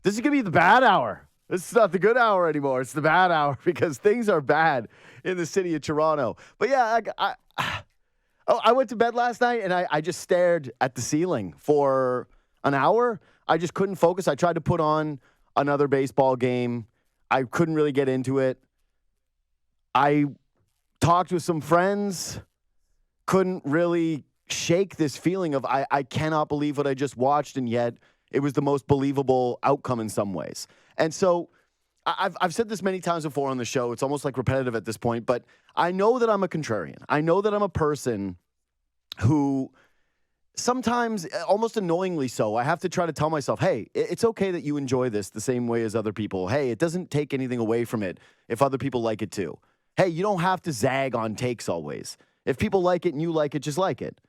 This is going to be the bad hour. This is not the good hour anymore. It's the bad hour because things are bad in the city of Toronto. But yeah, I went to bed last night and I just stared at the ceiling for an hour. I just couldn't focus. I tried to put on another baseball game. I couldn't really get into it. I talked with some friends. Couldn't really shake this feeling of I cannot believe what I just watched, and yet it was the most believable outcome in some ways. And so I've said this many times before on the show. It's almost like repetitive at this point, but I know that I'm a contrarian. I know that I'm a person who sometimes, almost annoyingly so, I have to try to tell myself, hey, it's okay that you enjoy this the same way as other people. Hey, it doesn't take anything away from it if other people like it too. Hey, you don't have to zag on takes always. If people like it and you like it, just like it.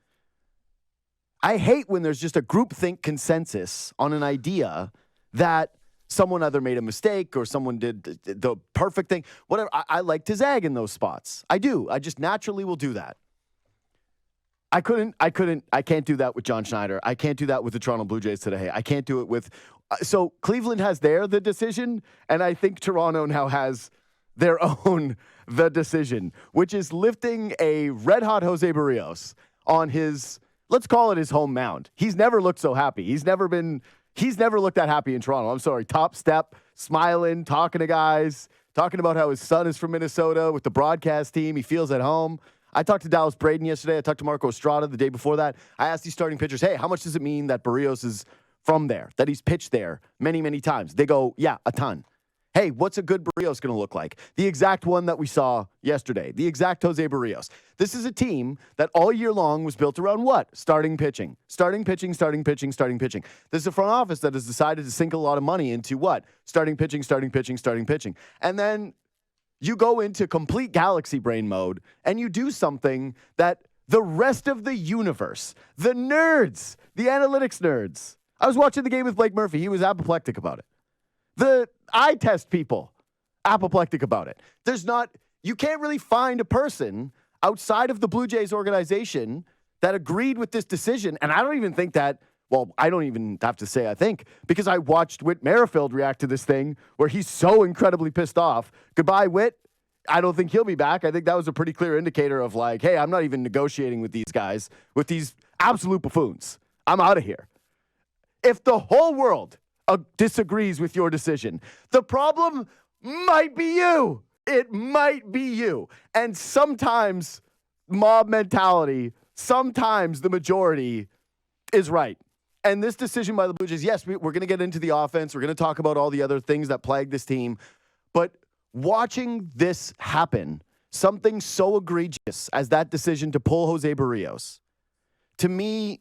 I hate when there's just a groupthink consensus on an idea that someone either made a mistake or someone did the perfect thing. Whatever. I like to zag in those spots. I do. I just naturally will do that. I can't do that with John Schneider. I can't do that with the Toronto Blue Jays today. I can't do it with. So Cleveland has the decision, and I think Toronto now has their own the decision, which is lifting a red-hot Jose Barrios on his, let's call it his home mound. He's never looked so happy. He's never looked that happy in Toronto. I'm sorry. Top step, smiling, talking to guys, talking about how his son is from Minnesota with the broadcast team. He feels at home. I talked to Dallas Braden yesterday. I talked to Marco Estrada the day before that. I asked these starting pitchers, hey, how much does it mean that Barrios is from there, that he's pitched there many, many times? They go, yeah, a ton. Hey, what's a good Barrios going to look like? The exact one that we saw yesterday, the exact Jose Barrios. This is a team that all year long was built around what? Starting pitching. Starting pitching, starting pitching, starting pitching. This is a front office that has decided to sink a lot of money into what? Starting pitching, starting pitching, starting pitching. And then you go into complete galaxy brain mode and you do something that the rest of the universe, the nerds, the analytics nerds. I was watching the game with Blake Murphy. He was apoplectic about it. The eye test people, apoplectic about it. You can't really find a person outside of the Blue Jays organization that agreed with this decision. And I don't even think that, I don't even have to say I think, because I watched Whit Merrifield react to this thing where he's so incredibly pissed off. Goodbye, Whit. I don't think he'll be back. I think that was a pretty clear indicator of like, hey, I'm not even negotiating with these guys, with these absolute buffoons. I'm out of here. If the whole world disagrees with your decision, the problem might be you. It might be you. And sometimes mob mentality, sometimes the majority is right. And this decision by the Blue Jays, yes, we're going to get into the offense. We're going to talk about all the other things that plague this team. But watching this happen, something so egregious as that decision to pull Jose Barrios, to me,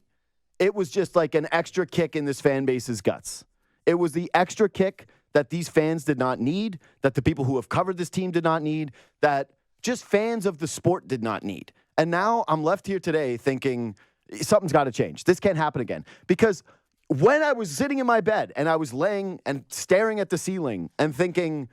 it was just like an extra kick in this fan base's guts. It was the extra kick that these fans did not need, that the people who have covered this team did not need, that just fans of the sport did not need. And now I'm left here today thinking something's got to change. This can't happen again. Because when I was sitting in my bed and I was laying and staring at the ceiling and thinking,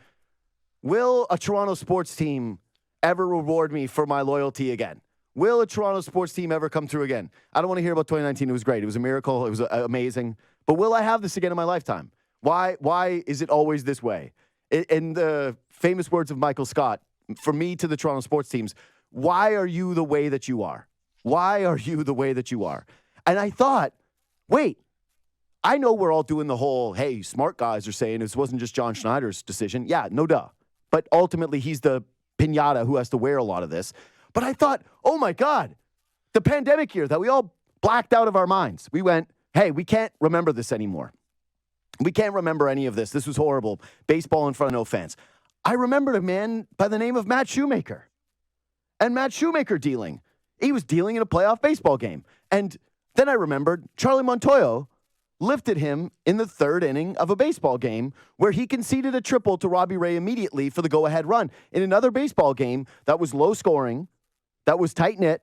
will a Toronto sports team ever reward me for my loyalty again? Will a Toronto sports team ever come through again? I don't want to hear about 2019. It was great. It was a miracle. It was amazing. But will I have this again in my lifetime? Why is it always this way? In the famous words of Michael Scott, from me to the Toronto sports teams, why are you the way that you are? Why are you the way that you are? And I thought, wait, I know we're all doing the whole, hey, smart guys are saying this wasn't just John Schneider's decision. Yeah, no duh. But ultimately, he's the piñata who has to wear a lot of this. But I thought, oh my God, the pandemic year that we all blacked out of our minds. We went, hey, we can't remember this anymore. We can't remember any of this. This was horrible. Baseball in front of no fans. I remembered a man by the name of Matt Shoemaker. And Matt Shoemaker dealing. He was dealing in a playoff baseball game. And then I remembered Charlie Montoyo lifted him in the third inning of a baseball game where he conceded a triple to Robbie Ray immediately for the go-ahead run. In another baseball game that was low scoring, that was tight-knit,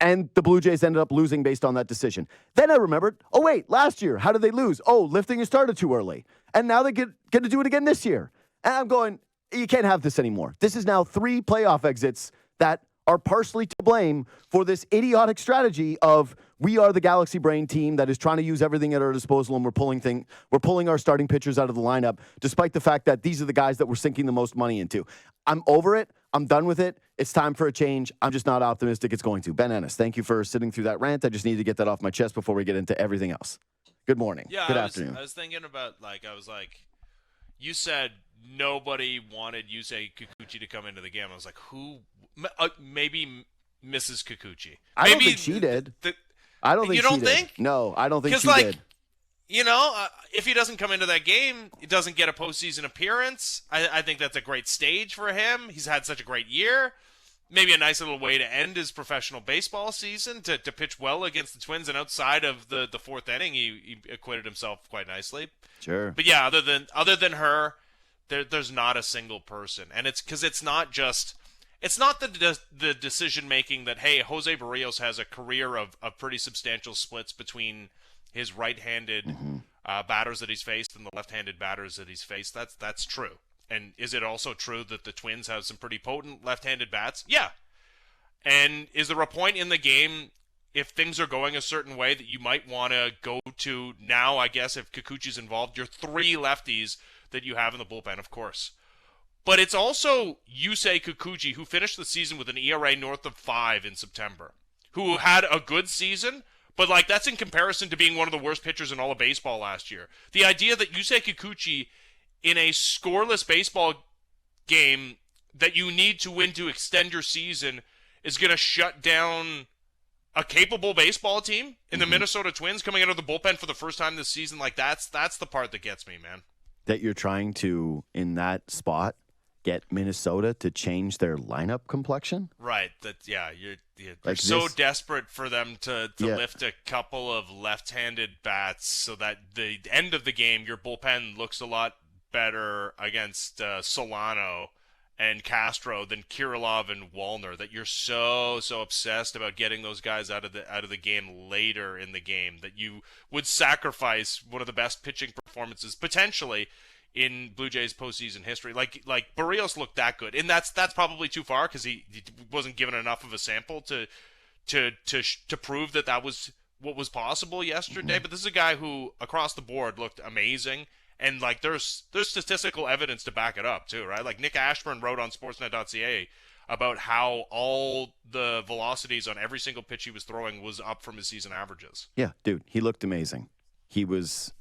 and the Blue Jays ended up losing based on that decision. Then I remembered, oh, wait, last year, how did they lose? Oh, lifting started too early. And now they get to do it again this year. And I'm going, you can't have this anymore. This is now 3 playoff exits that are partially to blame for this idiotic strategy of we are the Galaxy Brain team that is trying to use everything at our disposal, and we're pulling our starting pitchers out of the lineup, despite the fact that these are the guys that we're sinking the most money into. I'm over it. I'm done with it. It's time for a change. I'm just not optimistic it's going to. Ben Ennis, thank you for sitting through that rant. I just needed to get that off my chest before we get into everything else. Good morning. Yeah, Good afternoon. I was thinking about, you said nobody wanted Yusei Kikuchi to come into the game. I was like, who? Maybe Mrs. Kikuchi. I don't think she did. I don't think you she don't did. think? No, I don't think she did. If he doesn't come into that game, he doesn't get a postseason appearance. I think that's a great stage for him. He's had such a great year. Maybe a nice little way to end his professional baseball season, to pitch well against the Twins. And outside of the fourth inning, he acquitted himself quite nicely. Sure. But yeah, other than her, there's not a single person. And it's because it's not the decision making that, hey, Jose Barrios has a career of pretty substantial splits between his right-handed batters that he's faced and the left-handed batters that he's faced. That's true. And is it also true that the Twins have some pretty potent left-handed bats? Yeah. And is there a point in the game, if things are going a certain way, that you might want to go to now, I guess, if Kikuchi's involved, your three lefties that you have in the bullpen, of course. But it's also Yusei Kikuchi, who finished the season with an ERA north of 5 in September, who had a good season, but that's in comparison to being one of the worst pitchers in all of baseball last year. The idea that Yusei Kikuchi, in a scoreless baseball game that you need to win to extend your season, is going to shut down a capable baseball team in the Minnesota Twins coming out of the bullpen for the first time this season, that's the part that gets me, man. That you're trying to, in that spot, get Minnesota to change their lineup complexion? Right. You're so desperate for them to lift a couple of left-handed bats so that the end of the game, your bullpen looks a lot better against Solano and Castro than Kirilov and Wallner, that you're so obsessed about getting those guys out of the game later in the game that you would sacrifice one of the best pitching performances potentially in Blue Jays postseason history. Like Barrios looked that good, and that's probably too far because he wasn't given enough of a sample to prove that was what was possible yesterday. But this is a guy who across the board looked amazing. And there's statistical evidence to back it up too, right? Like Nick Ashburn wrote on Sportsnet.ca about how all the velocities on every single pitch he was throwing was up from his season averages. Yeah, dude, he looked amazing. He was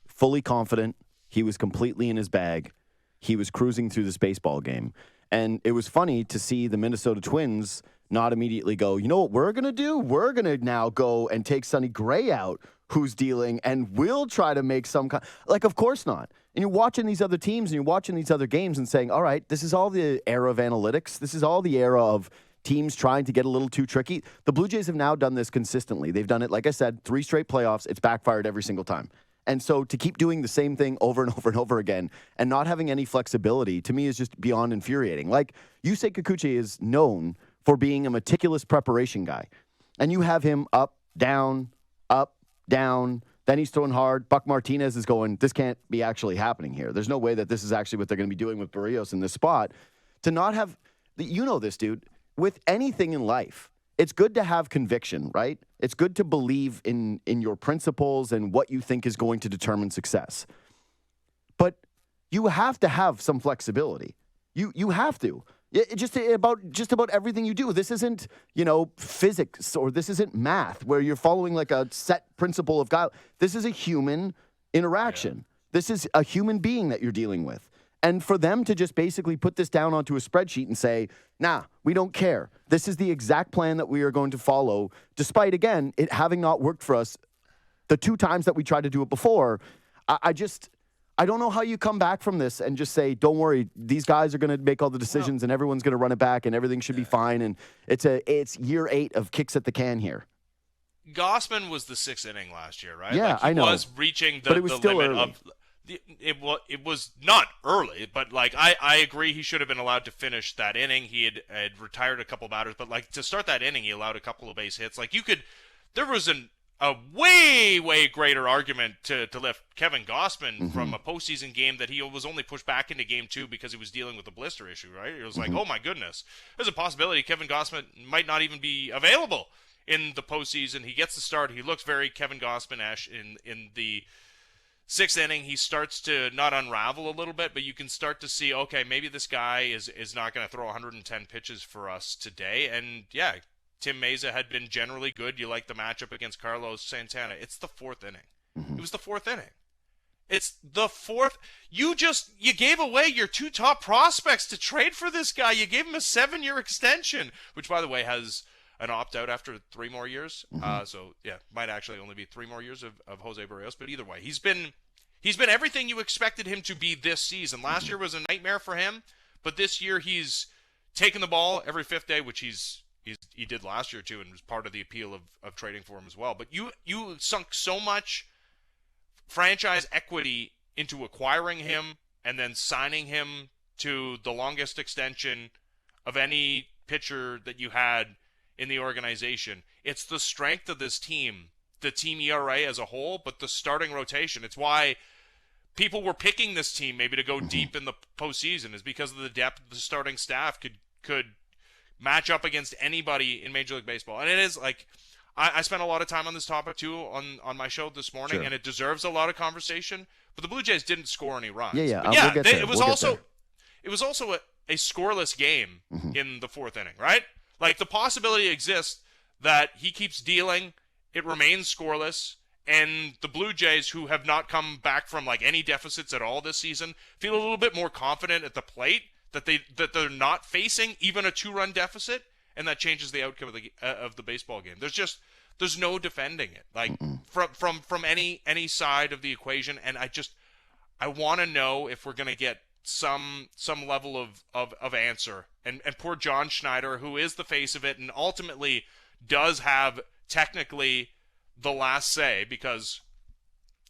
fully confident. He was completely in his bag. He was cruising through this baseball game. And it was funny to see the Minnesota Twins not immediately go, you know what we're going to do? We're going to now go and take Sonny Gray out, who's dealing, and we'll try to make some kind. Of course not. And you're watching these other teams and you're watching these other games and saying, all right, this is all the era of analytics. This is all the era of teams trying to get a little too tricky. The Blue Jays have now done this consistently. They've done it, like I said, 3 straight playoffs. It's backfired every single time. And so to keep doing the same thing over and over and over again and not having any flexibility, to me, is just beyond infuriating. Yusei Kikuchi is known for being a meticulous preparation guy. And you have him up, down, then he's throwing hard. Buck Martinez is going, this can't be actually happening here. There's no way that this is actually what they're going to be doing with Barrios in this spot. To not have, this, dude, with anything in life, it's good to have conviction, right? It's good to believe in your principles and what you think is going to determine success. But you have to have some flexibility. You have to. Just about everything you do. This isn't, physics, or this isn't math where you're following a set principle of God. This is a human interaction. Yeah. This is a human being that you're dealing with. And for them to just basically put this down onto a spreadsheet and say, nah, we don't care. This is the exact plan that we are going to follow, despite, again, it having not worked for us the 2 times that we tried to do it before. I don't know how you come back from this and just say, don't worry, these guys are going to make all the decisions and everyone's going to run it back and everything should be fine. And it's year 8 of kicks at the can here. Gausman was the 6th inning last year, right? Yeah, I know. He was reaching but it was the still limit early. of... It was not early, but I agree he should have been allowed to finish that inning. He had retired a couple batters, but to start that inning, he allowed a couple of base hits. There was a way greater argument to lift Kevin Gossman from a postseason game that he was only pushed back into game 2 because he was dealing with a blister issue, right? It was like, oh my goodness, there's a possibility Kevin Gossman might not even be available in the postseason. He gets the start. He looks very Kevin Gossman-esh in the 6th inning. He starts to not unravel a little bit, but you can start to see, okay, maybe this guy is not going to throw 110 pitches for us today. And yeah, Tim Meza had been generally good. You like the matchup against Carlos Santana. It's the 4th inning. It was the 4th inning. It's the 4th. You gave away your 2 top prospects to trade for this guy. You gave him a 7-year extension, which, by the way, has an opt-out after 3 more years. So, yeah, might actually only be 3 more years of Jose Barrios. But either way, he's been everything you expected him to be this season. Last year was a nightmare for him, but this year he's taken the ball every 5th day, which he did last year too, and was part of the appeal of trading for him as well. But you sunk so much franchise equity into acquiring him and then signing him to the longest extension of any pitcher that you had in the organization. It's the strength of this team, the team ERA as a whole, but the starting rotation. It's why people were picking this team maybe to go deep in the postseason, is because of the depth of the starting staff could match up against anybody in Major League Baseball. And it is like, I spent a lot of time on this topic too on my show this morning, and it deserves a lot of conversation. But the Blue Jays didn't score any runs. It was also a scoreless game in the 4th inning, right? Like, the possibility exists that he keeps dealing, it remains scoreless, and the Blue Jays, who have not come back from like any deficits at all this season, feel a little bit more confident at the plate that they're not facing even a 2-run deficit, and that changes the outcome of the baseball game. There's no defending it, like from any side of the equation. And I want to know if we're going to get some level of answer. And poor John Schneider, who is the face of it and ultimately does have technically the last say, because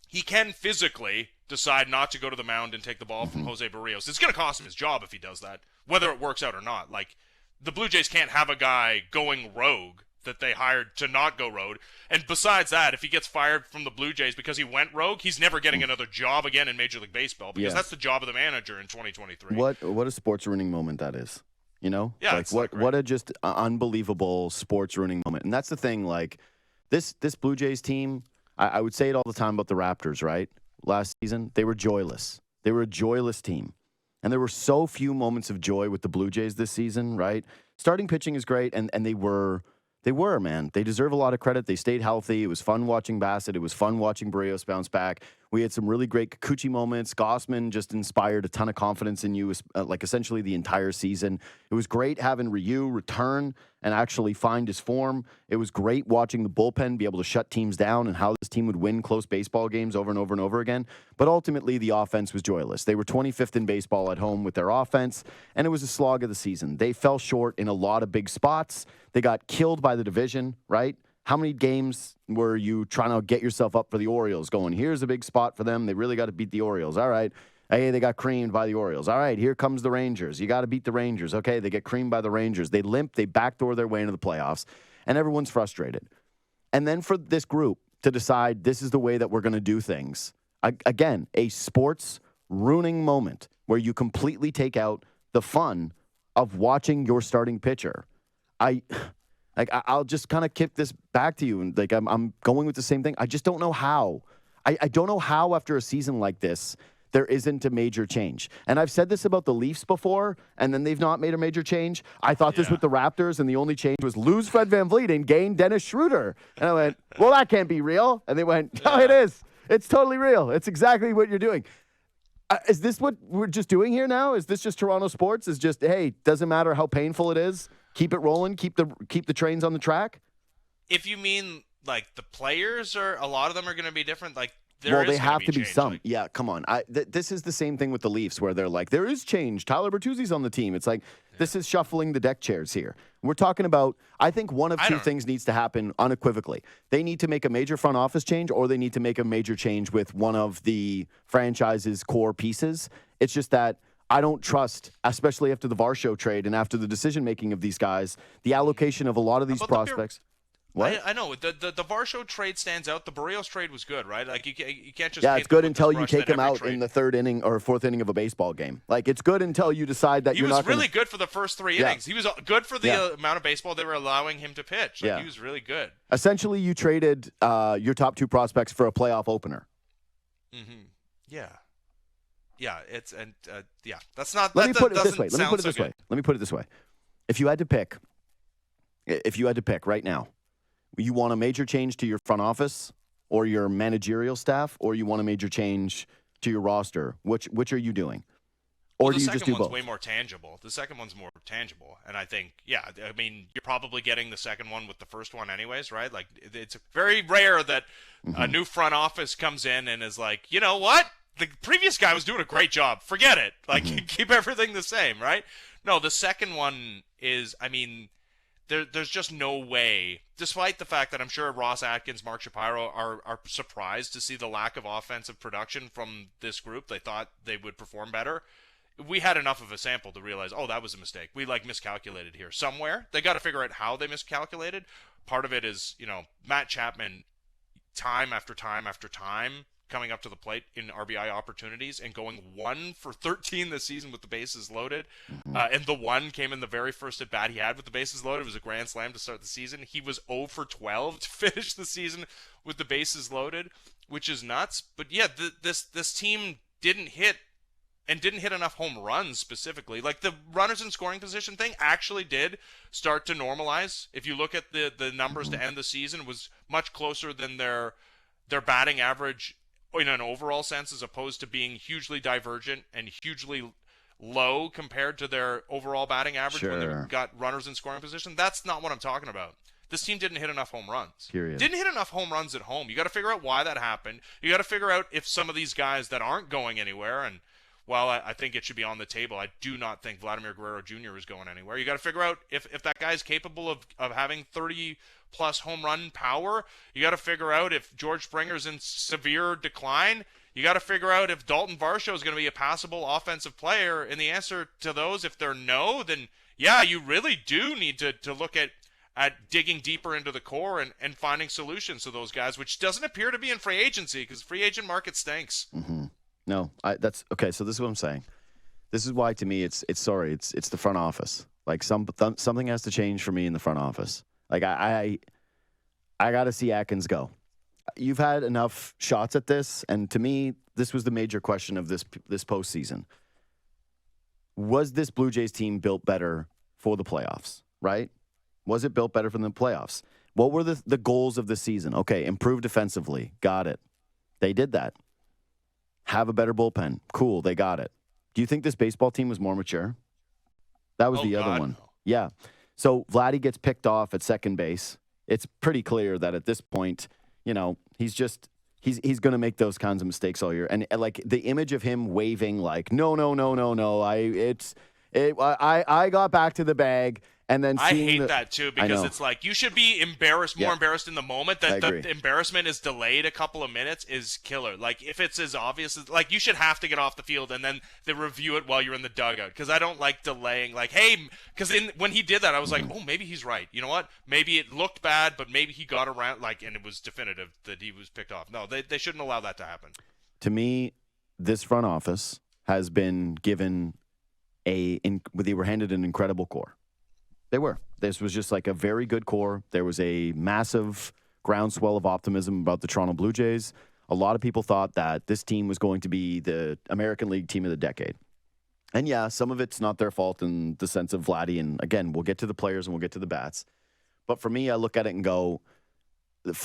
he can physically decide not to go to the mound and take the ball from Jose Barrios. It's going to cost him his job if he does that, whether it works out or not. Like, the Blue Jays can't have a guy going rogue that they hired to not go rogue. And besides that, if he gets fired from the Blue Jays because he went rogue, he's never getting another job again in Major League Baseball, because that's the job of the manager in 2023. What a sports ruining moment that is. You know? Yeah, what a just unbelievable sports ruining moment. And that's the thing, like, this Blue Jays team, I would say it all the time about the Raptors, right? Last season, they were joyless. They were a joyless team. And there were so few moments of joy with the Blue Jays this season, right? Starting pitching is great, and they were, man. They deserve a lot of credit. They stayed healthy. It was fun watching Bassett. It was fun watching Barrios bounce back. We had some really great Kikuchi moments. Gossman just inspired a ton of confidence in you, like essentially the entire season. It was great having Ryu return and actually find his form. It was great watching the bullpen be able to shut teams down and how this team would win close baseball games over and over and over again. But ultimately, the offense was joyless. They were 25th in baseball at home with their offense, and it was a slog of the season. They fell short in a lot of big spots. They got killed by the division, right? How many games were you trying to get yourself up for the Orioles going, here's a big spot for them. They really got to beat the Orioles. All right. Hey, they got creamed by the Orioles. All right, here comes the Rangers. You got to beat the Rangers. Okay, they get creamed by the Rangers. They limp. They backdoor their way into the playoffs, and everyone's frustrated. And then for this group to decide this is the way that we're going to do things, again, a sports ruining moment where you completely take out the fun of watching your starting pitcher. I'll just kind of kick this back to you, and like I'm going with the same thing. I just don't know how. I don't know how after a season like this there isn't a major change. And I've said this about the Leafs before, and then they've not made a major change. I thought this with the Raptors, and the only change was lose Fred VanVleet and gain Dennis Schroeder. And I went, well, that can't be real. And they went, no, it is. It's totally real. It's exactly what you're doing. Is this what we're just doing here now? Is this just Toronto sports? Is just, hey, doesn't matter how painful it is, keep it rolling, keep the trains on the track? If you mean like the players, or a lot of them are going to be different, like they have to be some. Yeah, come on. This is the same thing with the Leafs, where they're like, there is change. Tyler Bertuzzi's on the team. It's like, this is shuffling the deck chairs here. We're talking about, I think one of two things needs to happen unequivocally. They need to make a major front office change, or they need to make a major change with one of the franchise's core pieces. It's just that I don't trust, especially after the Varsho trade and after the decision-making of these guys, the allocation of a lot of these prospects. What? I know the Varsho trade stands out. The Barrios trade was good, right? Like you can't just Yeah, paint it's good them with until this you brush take that him every out trade- in the third inning or fourth inning of a baseball game. Like it's good until you decide that He you're was not really gonna... good for the first 3 Yeah. innings. He was good for the Yeah. amount of baseball they were allowing him to pitch. Like, Yeah. he was really good. Essentially, you traded your top 2 prospects for a playoff opener. Yeah. Yeah, yeah. That's not. Let that me put it this doesn't way. Let me sound put it so this good. way. Let me put it this way. If you had to pick right now, you want a major change to your front office or your managerial staff, or you want a major change to your roster, which are you doing? Or Well, do the you just second do one's both? way more tangible. The second one's more tangible, and I think, yeah, I mean, you're probably getting the second one with the first one, anyways, right? Like, it's very rare that a new front office comes in and is like, you know what? The previous guy was doing a great job. Forget it. Like, keep everything the same, right? No, the second one is, I mean, there's just no way, despite the fact that I'm sure Ross Atkins, Mark Shapiro are surprised to see the lack of offensive production from this group. They thought they would perform better. We had enough of a sample to realize, oh, that was a mistake. We miscalculated here somewhere. They got to figure out how they miscalculated. Part of it is, Matt Chapman, time after time after time, coming up to the plate in RBI opportunities and going 1 for 13 this season with the bases loaded. And the one came in the very first at bat he had with the bases loaded. It was a grand slam to start the season. He was 0 for 12 to finish the season with the bases loaded, which is nuts. But yeah, this team didn't hit enough home runs specifically. Like the runners in scoring position thing actually did start to normalize. If you look at the numbers to end the season, it was much closer than their batting average in an overall sense, as opposed to being hugely divergent and hugely low compared to their overall batting average when they Sure. got runners in scoring position. That's not what I'm talking about. This team didn't hit enough home runs. Period. Didn't hit enough home runs at home. You got to figure out why that happened. You got to figure out if some of these guys that aren't going anywhere, and while I think it should be on the table, I do not think Vladimir Guerrero Jr. is going anywhere. You got to figure out if that guy's capable of having 30-plus home run power. You got to figure out if George Springer's in severe decline. You got to figure out if Dalton Varsho is going to be a passable offensive player. And the answer to those, if they're no, then yeah, you really do need to look at digging deeper into the core and finding solutions to those guys, which doesn't appear to be in free agency because free agent market stinks. No, that's okay. So this is what I'm saying. This is why, to me, it's the front office. Like something has to change for me in the front office. Like I got to see Atkins go. You've had enough shots at this, and to me, this was the major question of this postseason. Was this Blue Jays team built better for the playoffs? Right? Was it built better for the playoffs? What were the goals of the season? Okay, improve defensively. Got it. They did that. Have a better bullpen. Cool, they got it. Do you think this baseball team was more mature? That was the other one. No. Yeah. So Vladdy gets picked off at second base. It's pretty clear that at this point, he's going to make those kinds of mistakes all year. And like the image of him waving like, no, I got back to the bag. And then I hate that too, because it's like you should be embarrassed, more Yeah. embarrassed in the moment. I That agree. the embarrassment is delayed a couple of minutes is killer. Like if it's as obvious as like you should have to get off the field and then they review it while you're in the dugout, because I don't like delaying. Like because when he did that, I was like, oh, maybe he's right. You know what? Maybe it looked bad, but maybe he got around and it was definitive that he was picked off. No, they shouldn't allow that to happen. To me, this front office has been given they were handed an incredible core. They were. This was just like a very good core. There was a massive groundswell of optimism about the Toronto Blue Jays. A lot of people thought that this team was going to be the American League team of the decade. And yeah, some of it's not their fault in the sense of Vladdy. And again, we'll get to the players and we'll get to the bats. But for me, I look at it and go,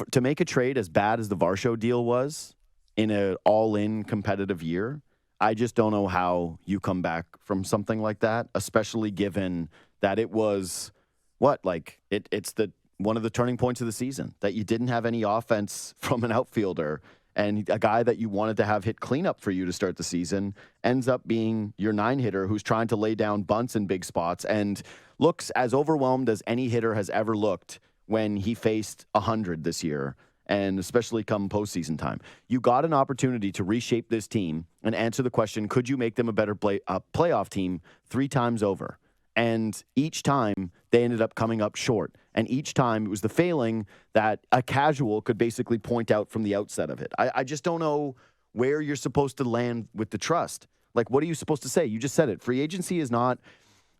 to make a trade as bad as the Varsho deal was in an all-in competitive year, I just don't know how you come back from something like that, especially given that it was it's one of the turning points of the season, that you didn't have any offense from an outfielder, and a guy that you wanted to have hit cleanup for you to start the season ends up being your 9-hitter who's trying to lay down bunts in big spots and looks as overwhelmed as any hitter has ever looked when he faced 100 this year, and especially come postseason time. You got an opportunity to reshape this team and answer the question, could you make them a better playoff team 3 times over? And each time, they ended up coming up short. And each time it was the failing that a casual could basically point out from the outset of it. I just don't know where you're supposed to land with the trust. Like, what are you supposed to say? You just said it. Free agency is not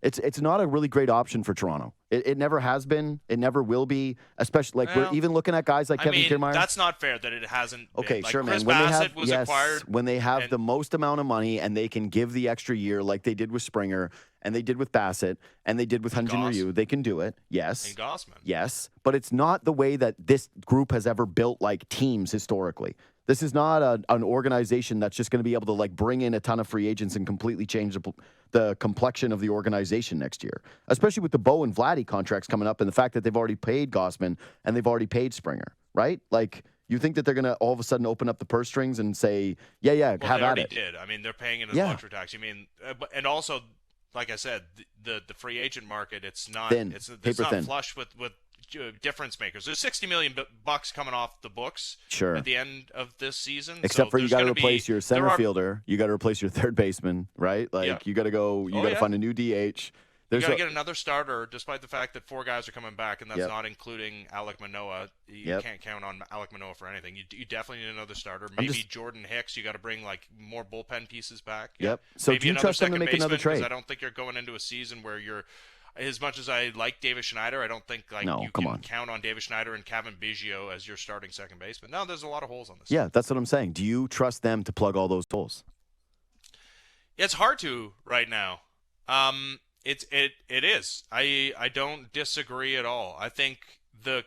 it's not a really great option for Toronto. It never has been. It never will be, especially like we're even looking at guys like Kevin Kiermaier. That's not fair that it hasn't Okay, been. Like, sure, Chris man. Bassett was acquired. When they have the most amount of money and they can give the extra year like they did with Springer and they did with Bassett and they did with Hyun-Jin Ryu, they can do it. Yes. And Gossman. Yes. But it's not the way that this group has ever built like teams historically. This is not an organization that's just going to be able to like bring in a ton of free agents and completely change the complexion of the organization next year, especially with the Bo and Vladdy contracts coming up and the fact that they've already paid Gossman and they've already paid Springer, right? Like, you think that they're going to all of a sudden open up the purse strings and say, well, have they at already it? did. I mean, they're paying in his luxury tax. And also, like I said, the free agent market, it's not thin. It's Paper not thin. flush with difference makers. There's $60 million coming off the books at the end of this season. Except for you got to replace your center are, fielder. You got to replace your third baseman, right? Like you got to go. You got to find a new DH. You got to get another starter, despite the fact that 4 guys are coming back, and that's not including Alek Manoah. You can't count on Alek Manoah for anything. You definitely need another starter. Maybe Jordan Hicks. You got to bring like more bullpen pieces back. Yep. So maybe do you trust them to make another trade? I don't think you're going into a season where you're. As much as I like Davis Schneider, I don't think you can count on Davis Schneider and Kevin Biggio as your starting second baseman. No, there's a lot of holes on this. Yeah, that's what I'm saying. Do you trust them to plug all those holes? It's hard to right now. It is. I don't disagree at all. I think I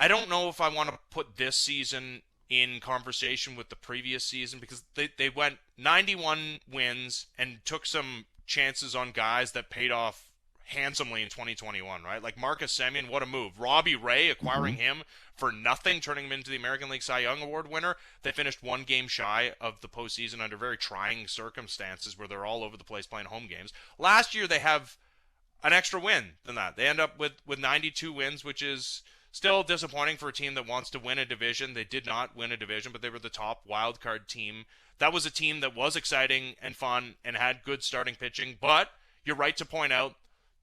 don't know if I want to put this season in conversation with the previous season because they went 91 wins and took some chances on guys that paid off handsomely in 2021, right? Like Marcus Semien, what a move. Robbie Ray, acquiring him for nothing, turning him into the American League Cy Young Award winner. They finished 1 game shy of the postseason under very trying circumstances where they're all over the place playing home games. Last year, they have an extra win than that. They end up with 92 wins, which is still disappointing for a team that wants to win a division. They did not win a division, but they were the top wild card team. That was a team that was exciting and fun and had good starting pitching. But you're right to point out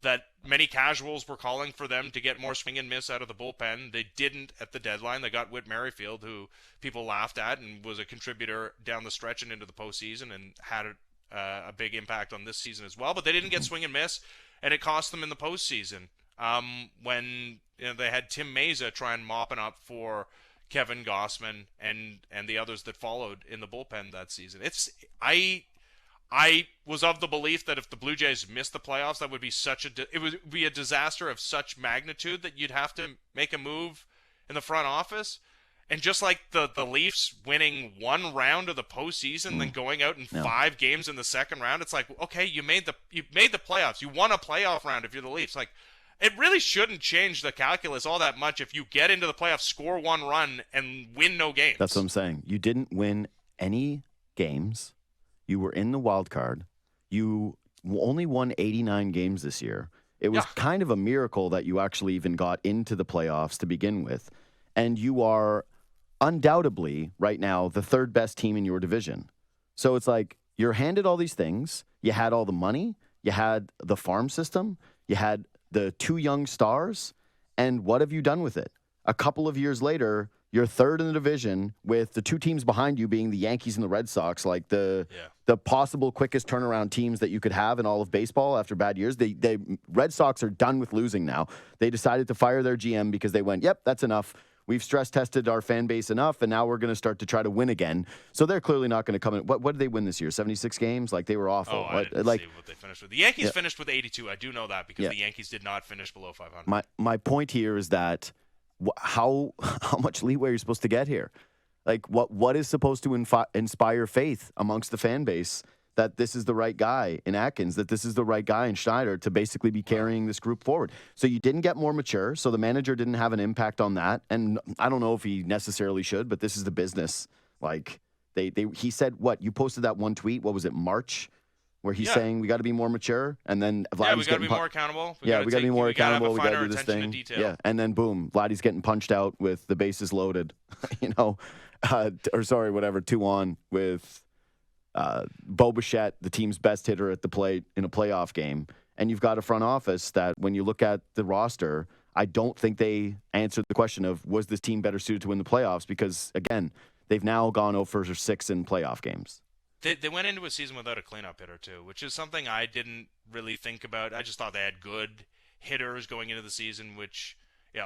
that many casuals were calling for them to get more swing and miss out of the bullpen. They didn't at the deadline. They got Whit Merrifield, who people laughed at and was a contributor down the stretch and into the postseason and had a big impact on this season as well. But they didn't get swing and miss, and it cost them in the postseason when they had Tim Meza try and mopping up for Kevin Gossman and the others that followed in the bullpen that season. I was of the belief that if the Blue Jays missed the playoffs, that would be it would be a disaster of such magnitude that you'd have to make a move in the front office. And just like the Leafs winning 1 round of the postseason, then going out in 5 games in the second round, it's like, okay, you made the playoffs. You won a playoff round if you're the Leafs. Like, it really shouldn't change the calculus all that much if you get into the playoffs, score 1 run, and win no games. That's what I'm saying. You didn't win any games. You were in the wild card. You only won 89 games this year. It was kind of a miracle that you actually even got into the playoffs to begin with. And you are undoubtedly right now the 3rd best team in your division. So it's like you're handed all these things. You had all the money. You had the farm system. You had the 2 young stars. And what have you done with it? A couple of years later, you're 3rd in the division with the 2 teams behind you being the Yankees and the Red Sox, like the possible quickest turnaround teams that you could have in all of baseball after bad years. The Red Sox are done with losing now. They decided to fire their GM because they went, yep, that's enough. We've stress tested our fan base enough, and now we're going to start to try to win again. So they're clearly not going to come in. What did they win this year? 76 games? Like, they were awful. I didn't see what they finished with. The Yankees finished with 82. I do know that because the Yankees did not finish below 500. My point here is that how much leeway are you supposed to get here? Like, what is supposed to inspire faith amongst the fan base that this is the right guy in Atkins, that this is the right guy in Schneider to basically be carrying this group forward? So you didn't get more mature, so the manager didn't have an impact on that. And I don't know if he necessarily should, but this is the business. Like, he said, what? You posted that one tweet, what was it, March? Where he's saying we got to be more mature, and then Vladdy's we got to be more accountable. We got to be more accountable. We got to do this thing. Yeah, and then boom, Vladdy's getting punched out with the bases loaded. Whatever, 2 on with Bo Bichette, the team's best hitter at the plate in a playoff game, and you've got a front office that when you look at the roster, I don't think they answered the question of was this team better suited to win the playoffs because, again, they've now gone 0-6 in playoff games. They went into a season without a cleanup hitter, too, which is something I didn't really think about. I just thought they had good hitters going into the season, which,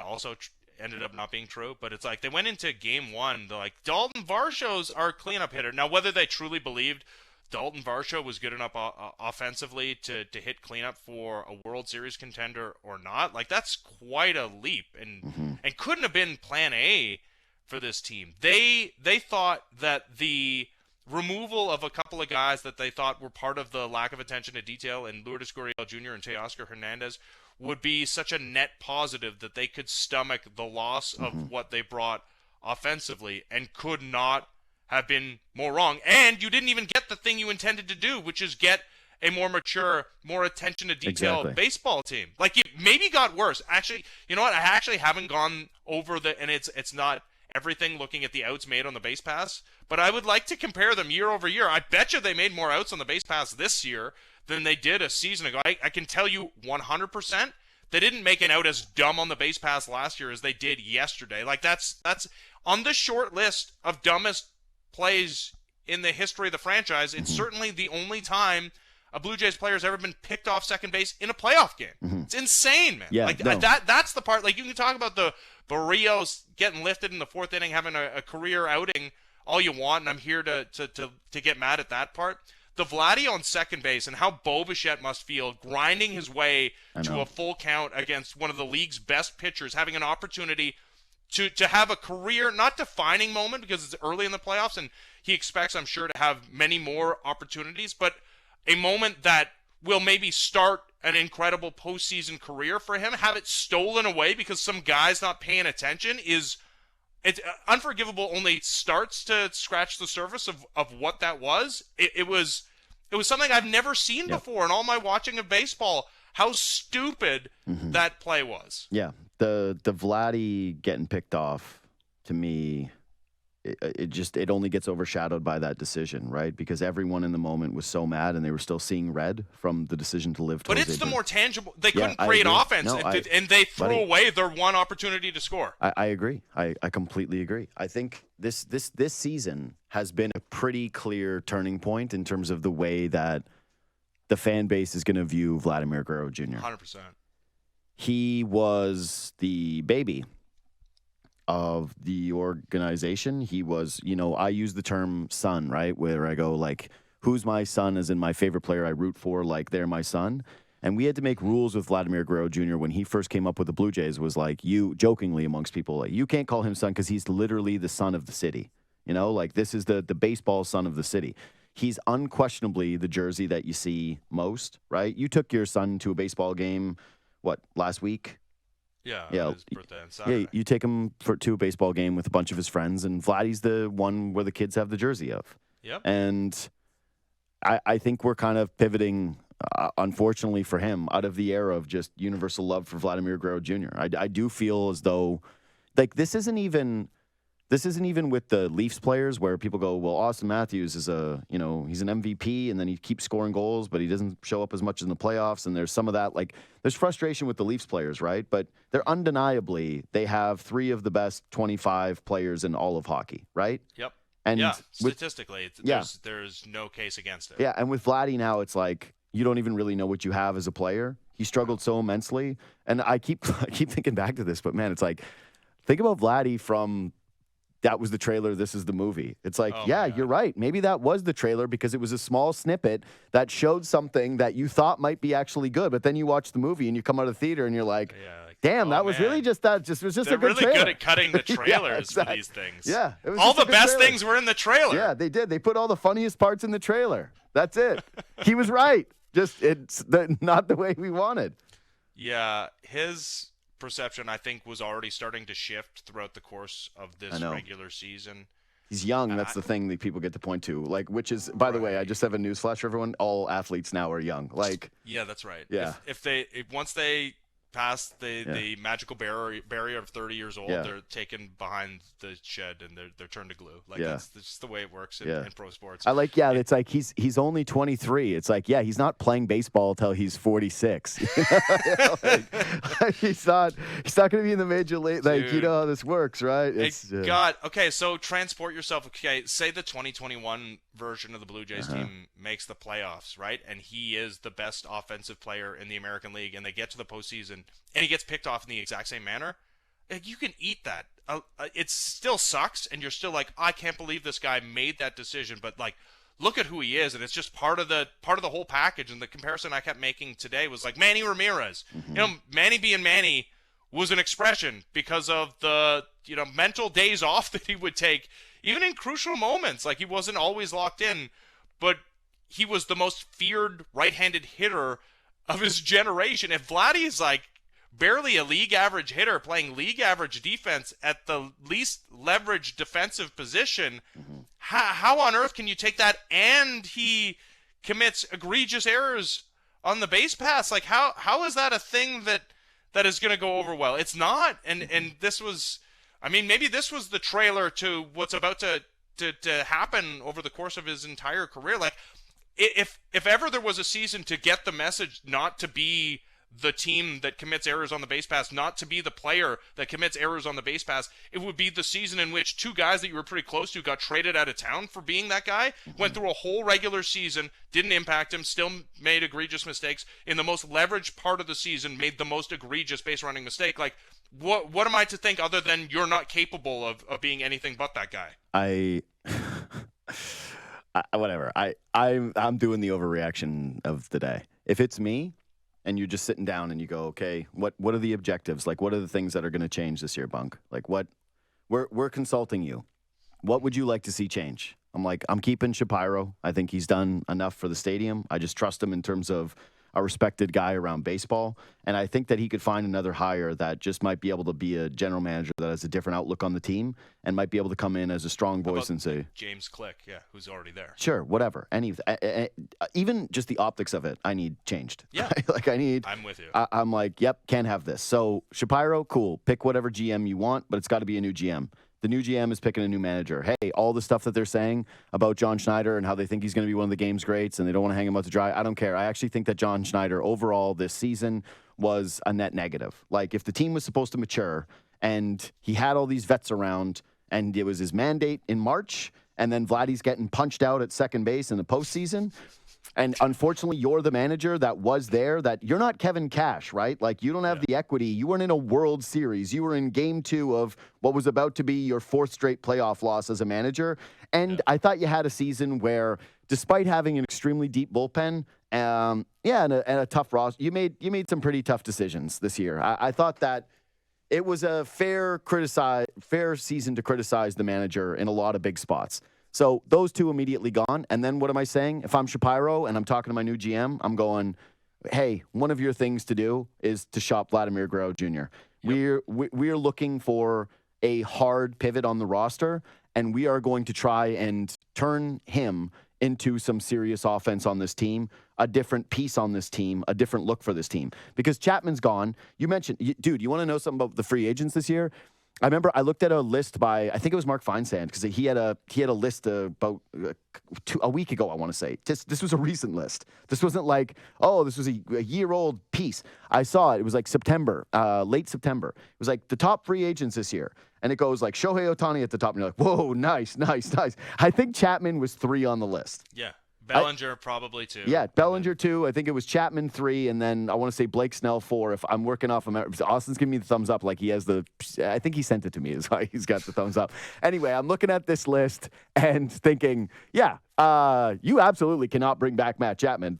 also ended up not being true. But it's like they went into game one, they're like, Dalton Varsho's our cleanup hitter. Now, whether they truly believed Dalton Varsho was good enough offensively to hit cleanup for a World Series contender or not, like that's quite a leap and couldn't have been plan A for this team. They thought that the removal of a couple of guys that they thought were part of the lack of attention to detail in Lourdes Gurriel Jr. and Teoscar Hernandez would be such a net positive that they could stomach the loss of what they brought offensively and could not have been more wrong. And you didn't even get the thing you intended to do, which is get a more mature, more attention to detail baseball team. Like, it maybe got worse. Actually, you know what? I actually haven't gone over and it's not everything looking at the outs made on the base pass, but I would like to compare them year over year. I bet you they made more outs on the base pass this year than they did a season ago. I can tell you 100% they didn't make an out as dumb on the base pass last year as they did yesterday. Like, that's on the short list of dumbest plays in the history of the franchise. It's certainly the only time a Blue Jays player has ever been picked off second base in a playoff game. It's insane, man. Yeah, that's the part. Like, you can talk about the Barrios getting lifted in the fourth inning, having a career outing all you want, and I'm here to get mad at that part. The Vladdy on second base and how Bo Bichette must feel grinding his way to a full count against one of the league's best pitchers, having an opportunity to have a career, not defining moment because it's early in the playoffs and he expects, I'm sure, to have many more opportunities, but a moment that will maybe start an incredible postseason career for him, have it stolen away because some guy's not paying attention it's unforgivable. Only starts to scratch the surface of what that was. It was something I've never seen before in all my watching of baseball, how stupid that play was. Yeah. The Vladdy getting picked off, to me, it only gets overshadowed by that decision, right? Because everyone in the moment was so mad and they were still seeing red from the decision to live. But it's the more tangible. They couldn't create offense, and they threw away their one opportunity to score. I agree. I completely agree. I think this season has been a pretty clear turning point in terms of the way that the fan base is going to view Vladimir Guerrero Jr. 100%. He was the baby of the organization. He was, I use the term son, right? Where I go like, who's my son as in my favorite player I root for, like they're my son. And we had to make rules with Vladimir Guerrero Jr. when he first came up with the Blue Jays was like, you jokingly amongst people, like, you can't call him son because he's literally the son of the city. Like this is the baseball son of the city. He's unquestionably the jersey that you see most, right? You took your son to a baseball game, last week? Yeah. His birthday on Saturday. Yeah, you take him to a baseball game with a bunch of his friends, and Vladdy's the one where the kids have the jersey of. Yep. And I think we're kind of pivoting, unfortunately for him, out of the era of just universal love for Vladimir Guerrero Jr. I do feel as though, like, this isn't even with the Leafs players where people go, well, Austin Matthews is he's an MVP and then he keeps scoring goals, but he doesn't show up as much in the playoffs. And there's some of that, like, there's frustration with the Leafs players, right? But they're undeniably, they have 3 of the best 25 players in all of hockey, right? Yep. And statistically, there's no case against it. Yeah, and with Vladdy now, it's like, you don't even really know what you have as a player. He struggled so immensely. And I keep thinking back to this, but man, it's like, think about Vladdy from... that was the trailer, this is the movie. It's like, you're right. Maybe that was the trailer because it was a small snippet that showed something that you thought might be actually good, but then you watch the movie and you come out of the theater and you're like, damn, that was really just that. It was just They're a good really trailer. good at cutting the trailers for these things. Yeah. It was all just the best trailer. things were in the trailer. Yeah, they did. They put all the funniest parts in the trailer. That's it. He was right. Just not the way we wanted. Yeah, his perception, I think, was already starting to shift throughout the course of this regular season. He's young. That's the thing that people get to point to. Like, which is, by the way, I just have a newsflash for everyone. All athletes now are young. Like, yeah, that's right. Yeah. Once they past the magical barrier of 30 years old, they're taken behind the shed and they're turned to glue. Like that's just the way it works in pro sports. I like, it's like he's only 23. It's like, he's not playing baseball till he's 46. He's not going to be in the major league. Like, Dude, you know how this works, right? God. Okay, so transport yourself. Okay, say the 2021 version of the Blue Jays team makes the playoffs, right? And he is the best offensive player in the American League, and they get to the postseason, and he gets picked off in the exact same manner. Like, you can eat that. It still sucks, and you're still like, I can't believe this guy made that decision. But like, look at who he is, and it's just part of the whole package. And the comparison I kept making today was like Manny Ramirez. You know, Manny being Manny was an expression because of the mental days off that he would take, even in crucial moments. Like, he wasn't always locked in, but he was the most feared right-handed hitter of his generation. If Vladdy's like barely a league average hitter playing league average defense at the least leveraged defensive position, how on earth can you take that and he commits egregious errors on the base pass? Like, how is that a thing that is going to go over well? It's not. And this was, I mean, maybe this was the trailer to what's about to happen over the course of his entire career. Like, if ever there was a season to get the message not to be the team that commits errors on the base pass, not to be the player that commits errors on the base pass, it would be the season in which two guys that you were pretty close to got traded out of town for being that guy, went through a whole regular season, didn't impact him, still made egregious mistakes. In the most leveraged part of the season, made the most egregious base running mistake. Like, what am I to think other than you're not capable of being anything but that guy? Whatever. I'm doing the overreaction of the day. If it's me, and you're just sitting down and you go, okay, what are the objectives? Like, what are the things that are going to change this year, Bunk? Like, we're consulting you. What would you like to see change? I'm like, I'm keeping Shapiro. I think he's done enough for the stadium. I just trust him in terms of a respected guy around baseball. And I think that he could find another hire that just might be able to be a general manager that has a different outlook on the team and might be able to come in as a strong voice and say, James Click, who's already there. Sure, whatever. Even just the optics of it, I need changed. Yeah. I'm with you. I'm like, yep, can't have this. So Shapiro, cool. Pick whatever GM you want, but it's got to be a new GM. The new GM is picking a new manager. Hey, all the stuff that they're saying about John Schneider and how they think he's going to be one of the game's greats and they don't want to hang him out to dry, I don't care. I actually think that John Schneider overall this season was a net negative. Like, if the team was supposed to mature and he had all these vets around and it was his mandate in March and then Vladdy's getting punched out at second base in the postseason, and unfortunately, you're the manager that was there, that you're not Kevin Cash, right? Like, you don't have the equity. You weren't in a World Series. You were in game 2 of what was about to be your 4th straight playoff loss as a manager. And I thought you had a season where, despite having an extremely deep bullpen, and a tough roster, you made some pretty tough decisions this year. I thought that it was a fair season to criticize the manager in a lot of big spots. So those two immediately gone. And then what am I saying? If I'm Shapiro and I'm talking to my new GM, I'm going, hey, one of your things to do is to shop Vladimir Guerrero Jr. Yep. We're looking for a hard pivot on the roster, and we are going to try and turn him into some serious offense on this team, a different piece on this team, a different look for this team. Because Chapman's gone. You mentioned, dude, you want to know something about the free agents this year? I remember I looked at a list by, I think it was Mark Feinsand, because he had a list about a week ago, I want to say. This was a recent list. This wasn't like, oh, this was a year-old piece. I saw it. It was like September, late September. It was like the top free agents this year. And it goes like Shohei Ohtani at the top. And you're like, whoa, nice. I think Chapman was 3 on the list. Yeah. Bellinger probably 2. Yeah, Bellinger 2. I think it was Chapman 3, and then I want to say Blake Snell 4. If I'm working off of Austin's giving me the thumbs up, like he has I think he sent it to me. Is why he's got the thumbs up. Anyway, I'm looking at this list and thinking, you absolutely cannot bring back Matt Chapman.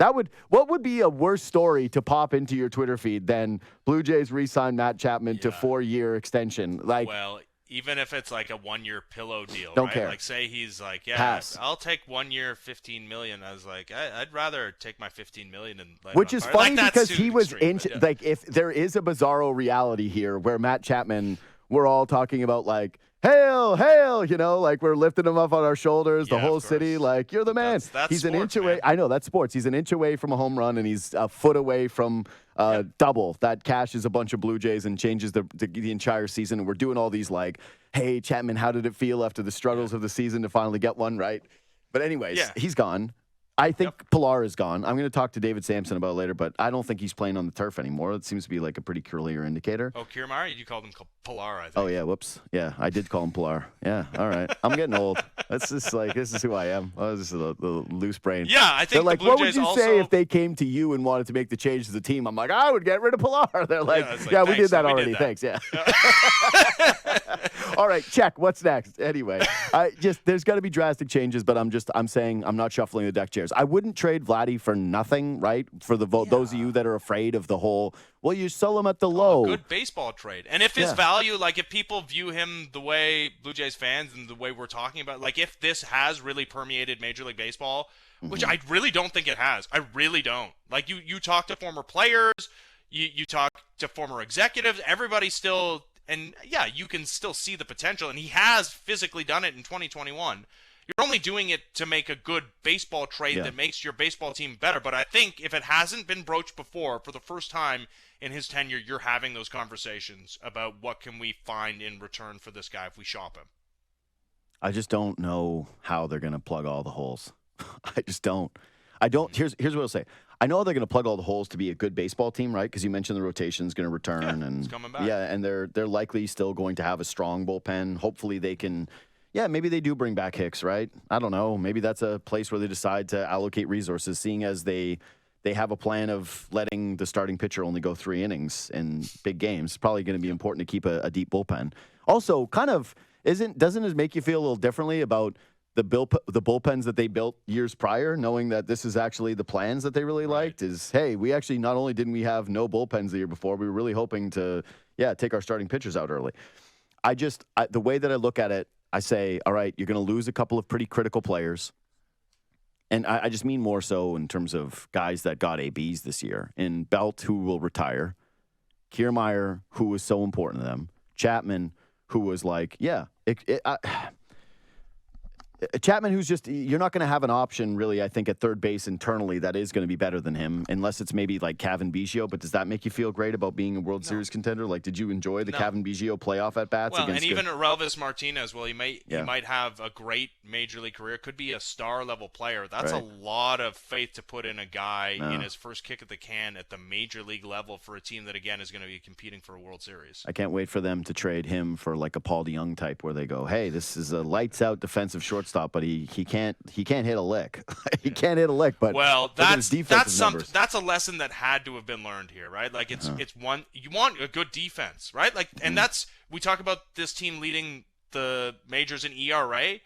What would be a worse story to pop into your Twitter feed than Blue Jays re-sign Matt Chapman to 4-year extension? Well, even if it's like a 1-year pillow deal, don't right? care. Like, say he's like, Pass. I'll take 1 year, $15 million. I was like, I'd rather take my $15 million and which is funny because he was like, if there is a bizarro reality here where Matt Chapman, we're all talking about like, hail, hail, like we're lifting him up on our shoulders, the Yeah, whole of city, course. like, you're the man. That's He's an sports, inch away. man. I know, that's sports. He's an inch away from a home run, and he's a foot away from double. That cashes a bunch of Blue Jays and changes the entire season. And we're doing all these like, hey, Chapman, how did it feel after the struggles of the season to finally get one, right? But anyways, he's gone. I think Pilar is gone. I'm going to talk to David Sampson about it later, but I don't think he's playing on the turf anymore. It seems to be like a pretty clear indicator. Oh, Kiermaier? You called him Pilar, I think. Oh, yeah. Whoops. Yeah, I did call him Pilar. Yeah. All right. I'm getting old. That's just like, this is who I am. Oh, this is a loose brain. Yeah, I think They're like, the Blue what would Jays you also... say if they came to you and wanted to make the change to the team? I'm like, I would get rid of Pilar. They're like, it's like, yeah, we did thanks, that we already. did that. Thanks. Yeah. All right, check. What's next? Anyway, there's got to be drastic changes, but I'm saying I'm not shuffling the deck chairs. I wouldn't trade Vladdy for nothing, right? For those of you that are afraid of the whole, well, you sell him at the low. Good baseball trade. And if his value, like if people view him the way Blue Jays fans and the way we're talking about, like if this has really permeated Major League Baseball, which I really don't think it has. I really don't. Like you talk to former players, you talk to former executives, everybody still, and yeah, you can still see the potential, and he has physically done it in 2021. You're only doing it to make a good baseball trade that makes your baseball team better. But I think if it hasn't been broached before, for the first time in his tenure, you're having those conversations about what can we find in return for this guy if we shop him. I just don't know how they're going to plug all the holes. I just don't. Here's what I'll say. I know they're going to plug all the holes to be a good baseball team, right? Because you mentioned the rotation's going to return, and it's coming back. Yeah, and they're likely still going to have a strong bullpen. Hopefully they can. Yeah, maybe they do bring back Hicks, right? I don't know. Maybe that's a place where they decide to allocate resources, seeing as they have a plan of letting the starting pitcher only go 3 innings in big games. It's probably going to be important to keep a deep bullpen. Also, kind of doesn't it make you feel a little differently about the bullpens that they built years prior, knowing that this is actually the plans that they really liked? Is, hey, we actually not only didn't we have no bullpens the year before, we were really hoping to take our starting pitchers out early. The way that I look at it, I say, all right, you're going to lose a couple of pretty critical players. And I just mean more so in terms of guys that got ABs this year. In Belt, who will retire. Kiermaier, who was so important to them. Chapman, who was like, Chapman, who's just, you're not going to have an option really, I think, at third base internally that is going to be better than him, unless it's maybe like Cavan Biggio. But does that make you feel great about being a World Series contender? Like, did you enjoy the Cavan Biggio playoff at bats? Well, and even Relvis Martinez, he might have a great major league career, could be a star level player. That's a lot of faith to put in a guy in his first kick at the can at the major league level for a team that again is going to be competing for a World Series. I can't wait for them to trade him for like a Paul DeYoung type, where they go, hey, this is a lights out defensive shortstop, but he can't hit a lick. He can't hit a lick. But that's a lesson that had to have been learned here, right? Like it's one, you want a good defense, right? Like, and that's, we talk about this team leading the majors in ERA,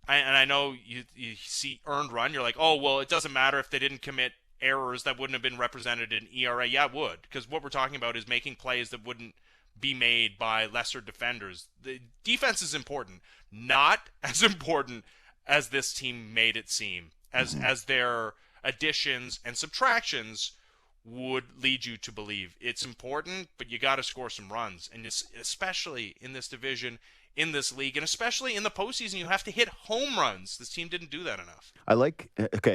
and I know you see earned run, you're like, oh well, it doesn't matter if they didn't commit errors that wouldn't have been represented in ERA. Yeah, it would, because what we're talking about is making plays that wouldn't be made by lesser defenders. The defense is important, not as important as this team made it seem, as their additions and subtractions would lead you to believe. It's important, but you got to score some runs, and especially in this division, in this league, and especially in the postseason, you have to hit home runs. This team didn't do that enough.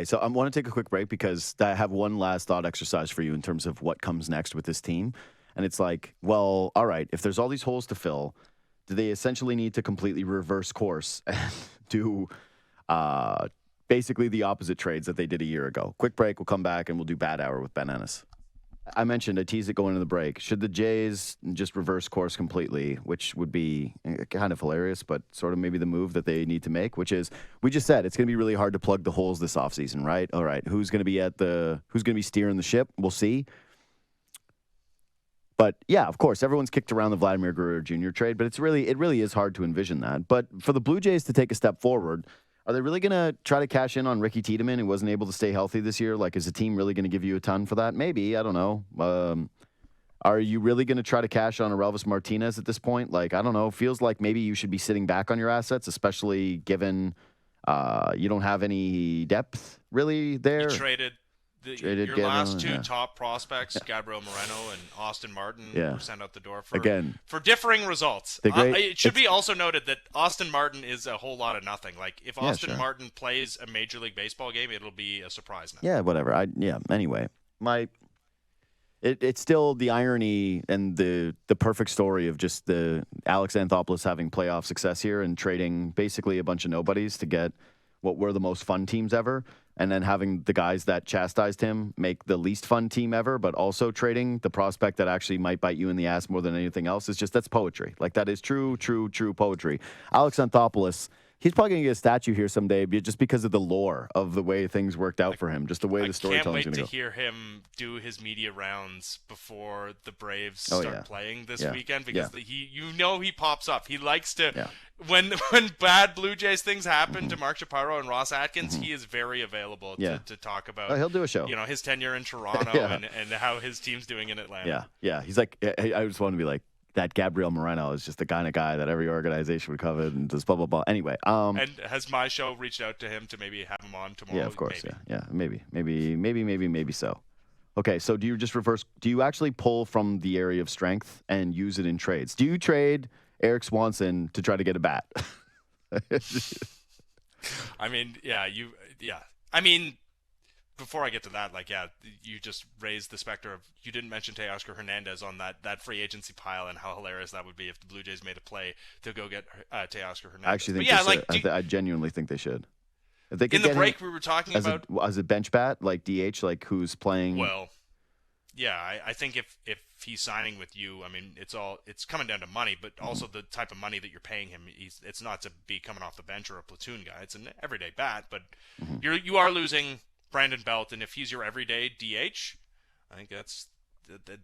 So I want to take a quick break because I have one last thought exercise for you in terms of what comes next with this team. And it's like, well, all right, if there's all these holes to fill, do they essentially need to completely reverse course and do basically the opposite trades that they did a year ago? Quick break, we'll come back, and we'll do Bad Hour with Ben Ennis. I teased it going into the break. Should the Jays just reverse course completely, which would be kind of hilarious, but sort of maybe the move that they need to make, which is, we just said, it's going to be really hard to plug the holes this offseason, right? All right, who's going to be steering the ship? We'll see. But yeah, of course, everyone's kicked around the Vladimir Guerrero Jr. trade, but it really is hard to envision that. But for the Blue Jays to take a step forward, are they really going to try to cash in on Ricky Tiedemann, who wasn't able to stay healthy this year? Like, is the team really going to give you a ton for that? Maybe, I don't know. Are you really going to try to cash on a Relvis Martinez at this point? Like, I don't know. Feels like maybe you should be sitting back on your assets, especially given you don't have any depth really there. You traded Traded your Gabriel, last two yeah. top prospects, Gabriel Moreno and Austin Martin, Yeah. were sent out the door for Again, differing results. the great- It should it's- be also noted that Austin Martin is a whole lot of nothing. Like if Yeah, Austin sure. Martin plays a Major League Baseball game, it'll be a surprise now. Yeah, whatever. Anyway, it's still the irony and the perfect story of just the Alex Anthopoulos having playoff success here and trading basically a bunch of nobodies to get what were the most fun teams ever, and then having the guys that chastised him make the least fun team ever, but also trading the prospect that actually might bite you in the ass more than anything else. That's poetry. Like, that is true poetry. Alex Anthopoulos, he's probably going to get a statue here someday just because of the lore of the way things worked out for him, just the way the I can't storytelling's wait going to to go. hear him do his media rounds before the Braves Oh, start yeah. playing this Yeah. weekend because Yeah. he pops up. He likes to Yeah. when bad Blue Jays things happen to Mark Shapiro and Ross Atkins, he is very available Yeah. to talk about. Oh, he'll do a show. His tenure in Toronto Yeah. and how his team's doing in Atlanta. Yeah. He's like, I just want to be like, that Gabriel Moreno is just the kind of guy that every organization would covet and just blah, blah, blah. Anyway. And has my show reached out to him to maybe have him on tomorrow? Yeah, of course. Maybe. Yeah. Maybe so. Okay, so do you actually pull from the area of strength and use it in trades? Do you trade Eric Swanson to try to get a bat? I mean, yeah. I mean, before I get to that, you just raised the specter of, you didn't mention Teoscar Hernandez on that free agency pile and how hilarious that would be if the Blue Jays made a play to go get Teoscar Hernandez. I actually think they should. I genuinely think they should. If they could in the get break him we were talking as about. as a bench bat, like DH, like who's playing. Well, yeah, I think if he's signing with you, I mean, it's coming down to money, but also the type of money that you're paying him. It's not to be coming off the bench or a platoon guy. It's an everyday bat, but you are losing Brandon Belt, and if he's your everyday DH, I think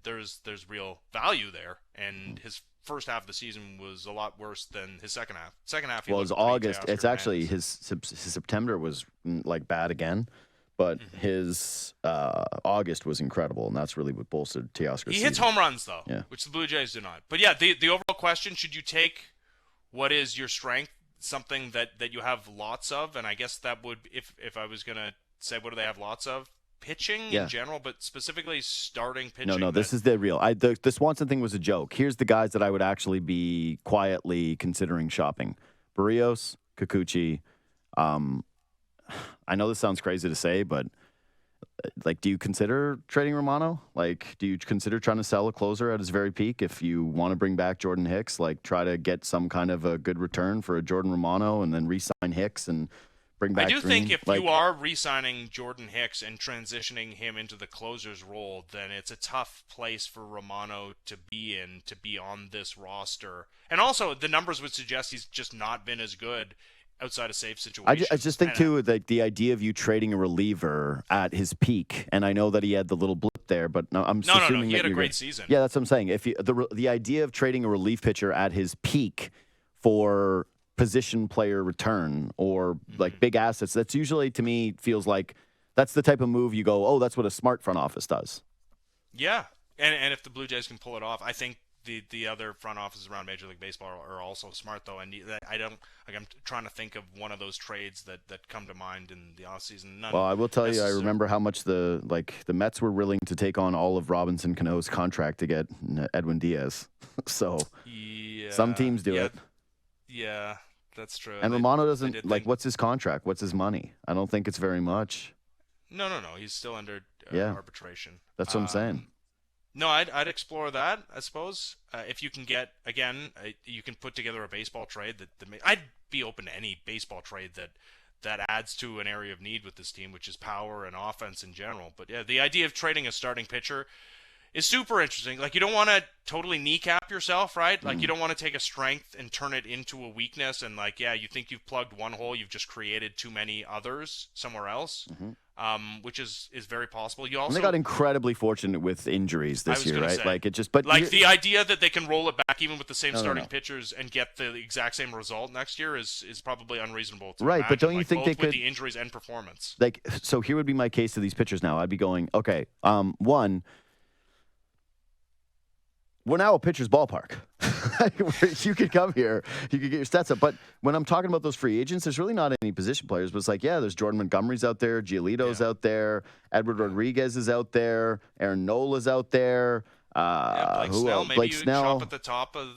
there's real value there. And his first half of the season was a lot worse than his second half. Second half, Well, it's August. It's actually his September was like bad again, but his August was incredible, and that's really what bolstered Teoscar's He hits season. home runs though, Yeah. which the Blue Jays do not. But yeah, the overall question: should you take what is your strength, something that you have lots of, and I guess that would, if I was gonna say, what do they have lots of? Pitching in general, but specifically starting pitching. No, this is the real. The Swanson thing was a joke. Here's the guys that I would actually be quietly considering shopping: Barrios, Kikuchi. I know this sounds crazy to say, but like, do you consider trading Romano? Like, do you consider trying to sell a closer at his very peak if you want to bring back Jordan Hicks? Like, try to get some kind of a good return for a Jordan Romano and then re-sign Hicks and bring back. I do Green? think if you are re-signing Jordan Hicks and transitioning him into the closer's role, then it's a tough place for Romano to be in, to be on this roster. And also, the numbers would suggest he's just not been as good outside of safe situations. I just think, too, that the idea of you trading a reliever at his peak, and I know that he had the little blip there, but I'm assuming he that had a you're great gonna- season. Yeah, that's what I'm saying. If the idea of trading a relief pitcher at his peak for position player return or like big assets, that's usually, to me, feels like that's the type of move you go, oh, that's what a smart front office does. Yeah, and if the Blue Jays can pull it off, I think the other front offices around Major League Baseball are also smart, though. And I'm trying to think of one of those trades that come to mind in the offseason. Well, I will tell you, I necessarily. remember how much the Mets were willing to take on all of Robinson Cano's contract to get Edwin Diaz. So Yeah, some teams do it. Yeah, that's true. And They- Romano they doesn't, did like, think- what's his contract? What's his money? I don't think it's very much. No. He's still under arbitration. That's what I'm saying. No, I'd explore that, I suppose. If you can get, again, you can put together a baseball trade I'd be open to any baseball trade that adds to an area of need with this team, which is power and offense in general. But yeah, the idea of trading a starting pitcher is super interesting. Like, you don't want to totally kneecap yourself, right? Like, you don't want to take a strength and turn it into a weakness. And like, yeah, you think you've plugged one hole, you've just created too many others somewhere else. Which is very possible. You also, And they got incredibly fortunate with injuries I this was year, gonna right? say, Like, it just, but like the idea that they can roll it back even with the same starting no. pitchers and get the exact same result next year is probably unreasonable to Right, but imagine, don't you like, think both they with could- the injuries and performance? like, so here would be my case to these pitchers now. I'd be going, okay, one, we're now a pitcher's ballpark. You could come here, you could get your stats up. But when I'm talking about those free agents, there's really not any position players. But it's like, yeah, there's Jordan Montgomery's out there, Giolito's out there, Edward Rodriguez is out there, Aaron Nola's out there. Blake Snell. Maybe Blake you Snell. shop at the top of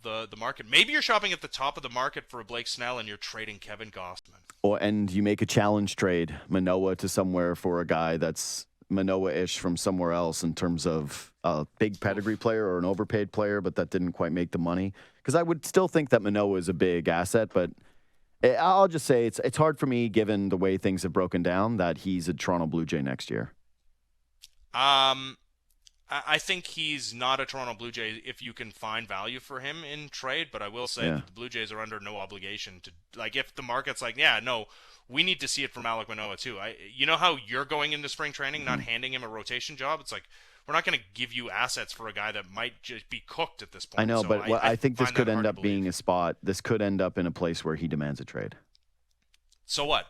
the market. Maybe you're shopping at the top of the market for a Blake Snell and you're trading Kevin Gausman. And you make a challenge trade, Manoah to somewhere for a guy that's Manoah-ish from somewhere else in terms of a big pedigree player or an overpaid player, but that didn't quite make the money. Because I would still think that Manoah is a big asset, but I'll just say it's hard for me, given the way things have broken down, that he's a Toronto Blue Jay next year. I think he's not a Toronto Blue Jay if you can find value for him in trade, but I will say that the Blue Jays are under no obligation to, like, if the market's like, yeah, no, we need to see it from Alek Manoah too. You know how you're going into spring training, not handing him a rotation job? It's like, we're not going to give you assets for a guy that might just be cooked at this point. I know, so but I think this could end up being being a spot. This could end up in a place where he demands a trade. So what?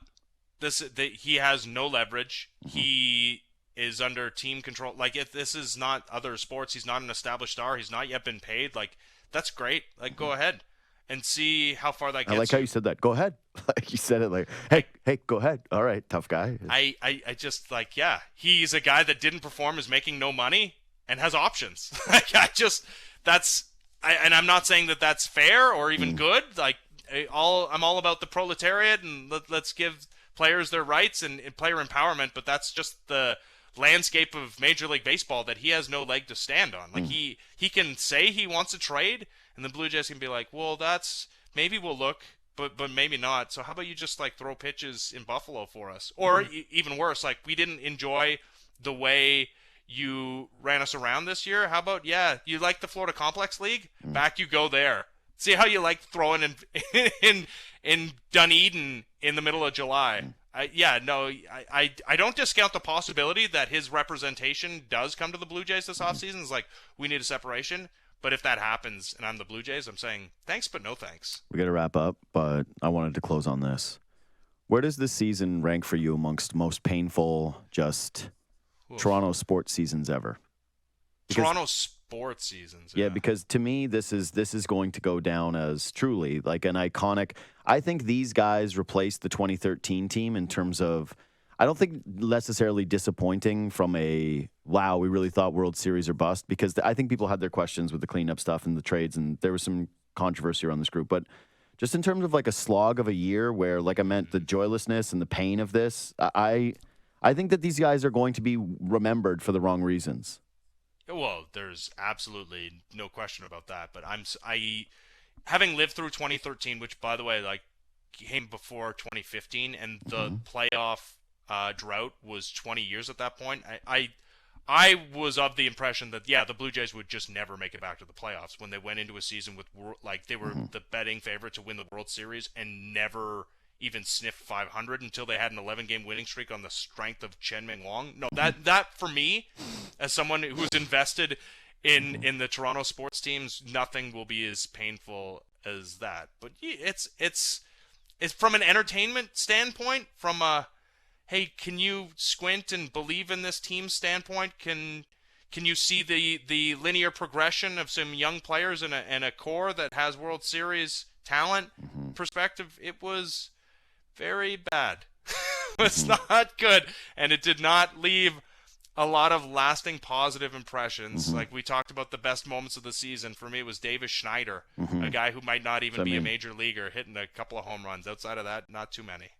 He has no leverage. He is under team control. Like, if this is not other sports, he's not an established star. He's not yet been paid. Like, that's great. Like, go ahead and see how far that gets. I like how you said that. Go ahead. Like you said it like, hey, go ahead. All right, tough guy. I just, like, yeah, he's a guy that didn't perform, is making no money, and has options. Like, and I'm not saying that that's fair or even good. Like, I'm all about the proletariat and let's give players their rights and player empowerment, but that's just the landscape of Major League Baseball that he has no leg to stand on. Like, he can say he wants a trade, and the Blue Jays can be like, well, that's, maybe we'll look, but maybe not. So how about you just, like, throw pitches in Buffalo for us? Or even worse, like, we didn't enjoy the way you ran us around this year. How about, you like the Florida Complex League? Back you go there. See how you like throwing in Dunedin in the middle of July. I don't discount the possibility that his representation does come to the Blue Jays this offseason. It's like, we need a separation. But if that happens and I'm the Blue Jays, I'm saying thanks, but no thanks. We got to wrap up, but I wanted to close on this. Where does this season rank for you amongst most painful, Toronto sports seasons ever? Toronto sports seasons. Yeah, because to me, this is going to go down as truly like an iconic. I think these guys replaced the 2013 team in terms of, I don't think necessarily disappointing from a, wow, we really thought World Series or bust, because I think people had their questions with the cleanup stuff and the trades, and there was some controversy around this group. But just in terms of like a slog of a year where, like I meant, the joylessness and the pain of this, I think that these guys are going to be remembered for the wrong reasons. Well, there's absolutely no question about that. But having lived through 2013, which, by the way, like, came before 2015, and the playoff drought was 20 years at that point. I was of the impression that, the Blue Jays would just never make it back to the playoffs when they went into a season with, like, they were the betting favorite to win the World Series and never even sniffed 500 until they had an 11-game winning streak on the strength of Chen-Ming Wong. No, that for me, as someone who's invested in the Toronto sports teams, nothing will be as painful as that. But it's from an entertainment standpoint, from a, hey, can you squint and believe in this team standpoint? Can you see the linear progression of some young players and a core that has World Series talent perspective? It was very bad. It was not good, and it did not leave a lot of lasting positive impressions. Like, we talked about the best moments of the season. For me, it was Davis Schneider, a guy who might not even be a major leaguer, hitting a couple of home runs. Outside of that, not too many.